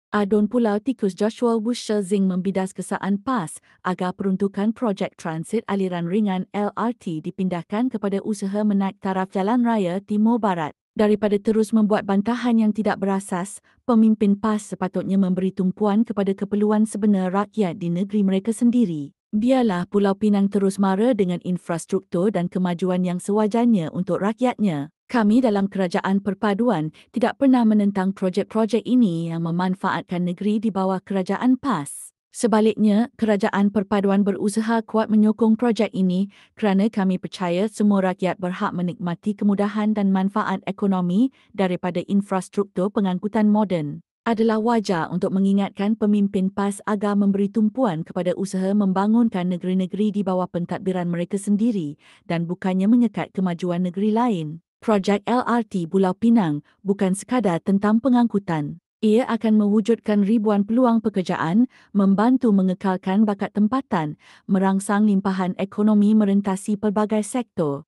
Adun Pulau Tikus Joshua Wushazing membidas kesaan PAS agar peruntukan projek transit aliran ringan LRT dipindahkan kepada usaha menaik taraf Jalan Raya Timur Barat. Daripada terus membuat bantahan yang tidak berasas, pemimpin PAS sepatutnya memberi tumpuan kepada keperluan sebenar rakyat di negeri mereka sendiri. Biarlah Pulau Pinang terus mara dengan infrastruktur dan kemajuan yang sewajarnya untuk rakyatnya. Kami dalam Kerajaan Perpaduan tidak pernah menentang projek-projek ini yang memanfaatkan negeri di bawah Kerajaan PAS. Sebaliknya, Kerajaan Perpaduan berusaha kuat menyokong projek ini kerana kami percaya semua rakyat berhak menikmati kemudahan dan manfaat ekonomi daripada infrastruktur pengangkutan moden. Adalah wajar untuk mengingatkan pemimpin PAS agar memberi tumpuan kepada usaha membangunkan negeri-negeri di bawah pentadbiran mereka sendiri dan bukannya menyekat kemajuan negeri lain. Projek LRT Pulau Pinang bukan sekadar tentang pengangkutan. Ia akan mewujudkan ribuan peluang pekerjaan, membantu mengekalkan bakat tempatan, merangsang limpahan ekonomi merentasi pelbagai sektor.